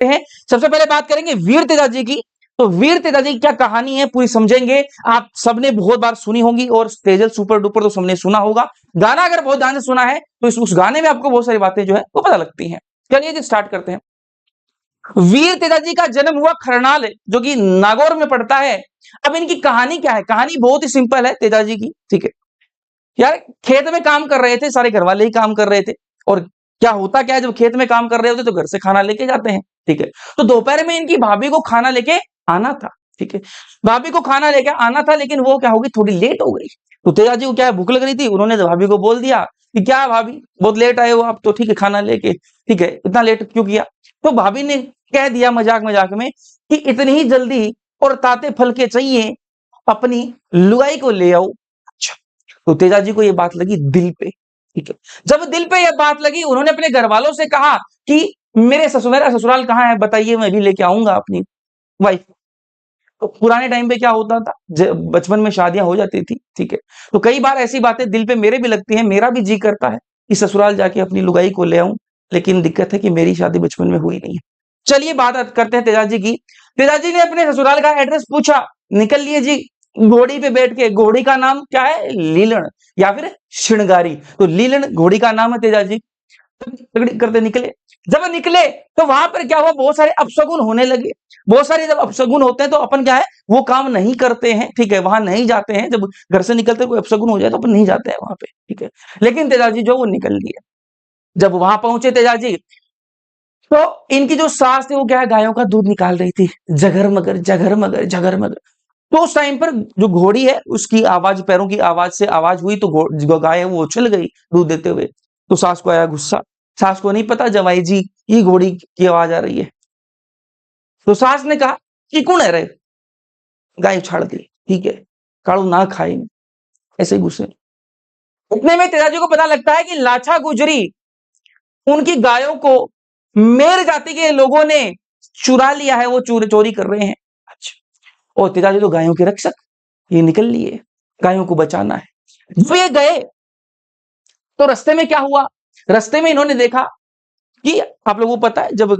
करते हैं। सबसे पहले बात करेंगे वीर तेजाजी की। तो वीर तेजाजी की क्या कहानी है पूरी समझेंगे। आप सबने बहुत बार सुनी होगी और तेजल सुपर डुपर तो सबने सुना होगा। गाना अगर बहुत ध्यान से सुना है तो उस गाने में आपको बहुत सारी बातें जो है वो पता लगती हैं। चलिए जी स्टार्ट करते हैं। वीर तेजाजी का जन्म हुआ खरनाल जो कि नागौर में पड़ता है। अब इनकी कहानी क्या है, कहानी बहुत ही सिंपल है तेजाजी की, ठीक है। यार खेत में काम कर रहे थे, सारे घर वाले ही काम कर रहे थे। और क्या होता क्या है, जब खेत में काम कर रहे होते तो घर से खाना लेके जाते हैं, ठीक है। तो दोपहर में इनकी भाभी को खाना लेके आना था, ठीक है। भाभी को खाना लेके आना था, लेकिन वो क्या हो गई, थोड़ी लेट हो गई। तो तेजाजी को क्या है, भूख लग रही थी। उन्होंने भाभी को बोल दिया कि क्या भाभी बहुत लेट आए हो आप, तो ठीक है खाना लेके, ठीक है इतना लेट क्यों किया। तो भाभी ने कह दिया मजाक मजाक में कि इतनी ही जल्दी और ताते फल के चाहिए, अपनी लुगाई को ले आओ। अच्छा, तो तेजाजी को ये बात लगी दिल पे, ठीक है। जब दिल पे ये बात लगी, उन्होंने अपने घर वालों से कहा कि मेरा ससुराल कहाँ है बताइए, मैं भी लेके आऊंगा अपनी वाइफ। तो पुराने टाइम पे क्या होता था, बचपन में शादियां हो जाती थी, ठीक है। तो कई बार ऐसी बातें दिल पे मेरे भी लगती हैं, मेरा भी जी करता है कि ससुराल जाके अपनी लुगाई को ले आऊं, लेकिन दिक्कत है कि मेरी शादी बचपन में हुई नहीं है। चलिए बात करते हैं तेजाजी की। तेजाजी ने अपने ससुराल का एड्रेस पूछा, निकल लिए जी घोड़ी पे बैठ के। घोड़ी का नाम क्या है, लीलन या फिर श्रृंगारी। तो लीलन घोड़ी का नाम है तेजाजी। करते निकले। जब निकले तो वहां पर क्या हुआ, बहुत सारे अपशगुन होने लगे। बहुत सारे जब अपशगुन होते हैं तो अपन क्या है, वो काम नहीं करते हैं, ठीक है, वहां नहीं जाते हैं। जब घर से निकलते कोई अपशगुन हो जाए तो अपन नहीं जाते हैं वहां पे, ठीक है। लेकिन तेजाजी जो वो निकल लिए। जब वहां पहुंचे तेजाजी, तो इनकी जो सास थी वो क्या है, गायों का दूध निकाल रही थी, जगर मगर जगर मगर जगर मगर। तो उस टाइम पर जो घोड़ी है उसकी आवाज, पैरों की आवाज से आवाज हुई, तो जो गाय है वो उछल गई दूध देते हुए। तो सास को आया गुस्सा। सास को नहीं पता जवाई जी ये घोड़ी की आवाज आ रही है। तो सास ने कहा कि कौन है रे, गाय उछाड़ दी, ठीक है, काड़ू ना खाए, ऐसे ही गुस्से। इतने में तेजाजी को पता लगता है कि लाछा गुजरी उनकी गायों को मेर जाति के लोगों ने चुरा लिया है, वो चोरी कर रहे हैं। अच्छा, और तेजाजी तो गायों के रक्षक, ये निकल लिए गायों को बचाना है। जब ये गए तो रास्ते में क्या हुआ, रास्ते में इन्होंने देखा कि आप लोगों को पता है जब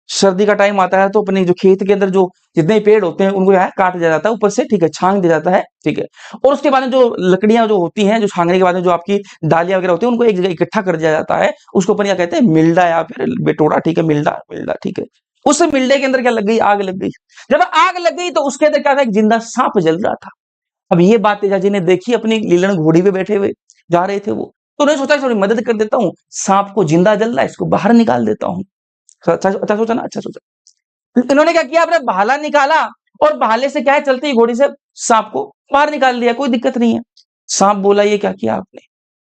सर्दी का टाइम आता है तो अपने जो खेत के अंदर जो जितने पेड़ होते हैं उनको यहाँ काट दिया जाता है ऊपर से, ठीक है, छांग दिया जाता है, ठीक है। और उसके बाद में जो लकड़ियां जो होती हैं, जो छांगने के बाद में जो आपकी डालियां वगैरह होती है, उनको एक जगह इकट्ठा कर दिया जाता है। उसको अपन क्या कहते हैं, मिल्डा या फिर बेटोड़ा, ठीक है, मिल्डा मिल्डा, ठीक है। उस मिल्डे के अंदर क्या लग गई, आग लग गई। जब आग लग गई तो उसके अंदर क्या था, एक जिंदा सांप जल रहा था। अब ये बात तेजाजी ने देखी, अपनी लीलन घोड़ी पे बैठे हुए जा रहे थे वो। तो उन्होंने सोचा थोड़ी मदद कर देता हूँ, सांप को जिंदा जल रहा है, इसको बाहर निकाल देता हूँ। अच्छा सोचा ना, अच्छा सोचा। इन्होंने क्या किया, अपने भाला निकाला और भाले से क्या है, चलती ही घोड़ी से सांप को बाहर निकाल दिया, कोई दिक्कत नहीं है। सांप बोला ये क्या किया आपने,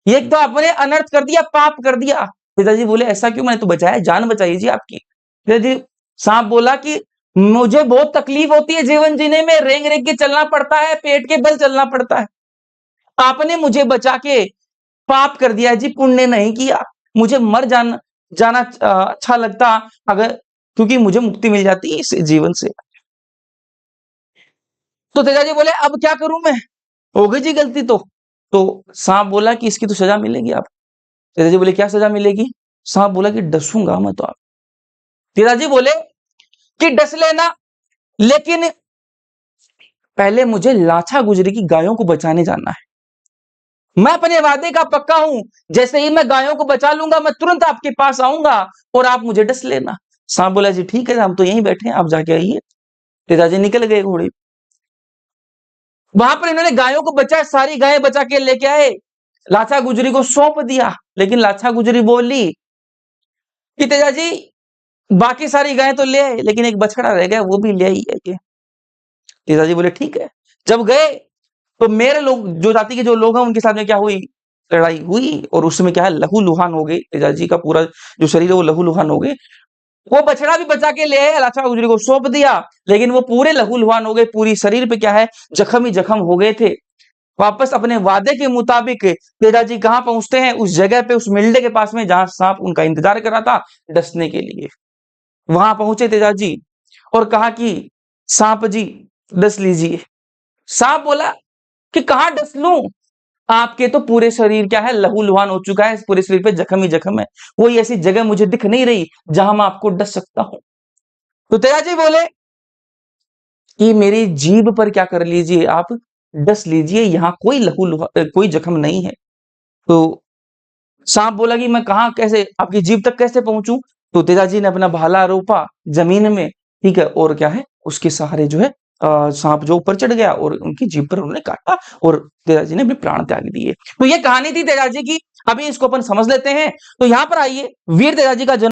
ये तो आपने अनर्थ कर दिया, पाप कर दिया। पिताजी बोले ऐसा क्यों, मैंने तो बचाया, जान बचाई जी आपकी। पिताजी, सांप बोला कि मुझे बहुत तकलीफ होती है जीवन जीने में, रेंग रेंग के चलना पड़ता है, पेट के बल चलना पड़ता है। आपने मुझे बचा के पाप कर दिया जी, पुण्य नहीं किया। मुझे मर जाना अच्छा लगता अगर, क्योंकि मुझे मुक्ति मिल जाती इस जीवन से। तो तेजाजी बोले अब क्या करूं मैं, हो गई जी गलती तो सांप बोला कि इसकी तो सजा मिलेगी आप। तेजाजी बोले क्या सजा मिलेगी। सांप बोला कि डसूंगा मैं तो आप। तेजाजी बोले कि डस लेना, लेकिन पहले मुझे लाछा गुजरी की गायों को बचाने जाना है। मैं अपने वादे का पक्का हूं, जैसे ही मैं गायों को बचा लूंगा मैं तुरंत आपके पास आऊंगा और आप मुझे डस लेना। सांप बोला जी ठीक है, हम तो यहीं बैठे हैं, आप जाके आइए। पिताजी निकल गए घोड़े। वहां पर इन्होंने गायों को बचाया, सारी गायें बचा के लेके आए, लाछा गुजरी को सौंप दिया। लेकिन लाछा गुजरी बोली कि तेजाजी बाकी सारी गायें तो ले आए, लेकिन एक बछड़ा रह गया, वो भी ले आई है। तेजाजी बोले ठीक है। जब गए तो मेरे लोग, जो जाति के जो लोग हैं, उनके साथ में क्या हुई, लड़ाई हुई, और उसमें क्या है, लहू-लुहान हो गई। तेजाजी का पूरा जो शरीर है वो लहू-लुहान हो गए। वो बछड़ा भी बचा के ले आए, लाछा गुजरी को सौंप दिया, लेकिन वो पूरे लहू-लुहान हो गए, पूरी शरीर पे क्या है, जख्म ही जख्म हो गए थे। वापस अपने वादे के मुताबिक तेजाजी कहाँ पहुंचते हैं, उस जगह पे, उस मिल्डे के पास में जहां सांप उनका इंतजार कर रहा था डसने के लिए। वहां पहुंचे तेजाजी और कहा कि सांप जी डस लीजिए। सांप बोला कि कहां डस लूं, आपके तो पूरे शरीर क्या है, लहू-लुहान हो चुका है, पूरे शरीर पे जख्म ही जख्म है, कोई ऐसी जगह मुझे दिख नहीं रही जहां मैं आपको डस सकता हूं। तो तेजाजी बोले कि मेरी जीभ पर क्या कर लीजिए आप, डस लीजिए, यहाँ कोई कोई जख्म नहीं है। तो सांप बोला कि मैं कहाँ कैसे आपकी जीभ तक कैसे पहुँचूँ? तो तेजाजी ने अपना भाला रोपा ज़मीन में, ठीक है? और क्या है, उसके सहारे जो है सांप जो ऊपर चढ़ गया और उनकी जीभ पर उन्होंने काटा और तेजाजी ने अपने प्राण त्याग दिए। तो ये कहानी थी तेजाजी की। अभी इसको अपन समझ लेते हैं। तो यहाँ पर आइए, वीर तेजाजी का जन्म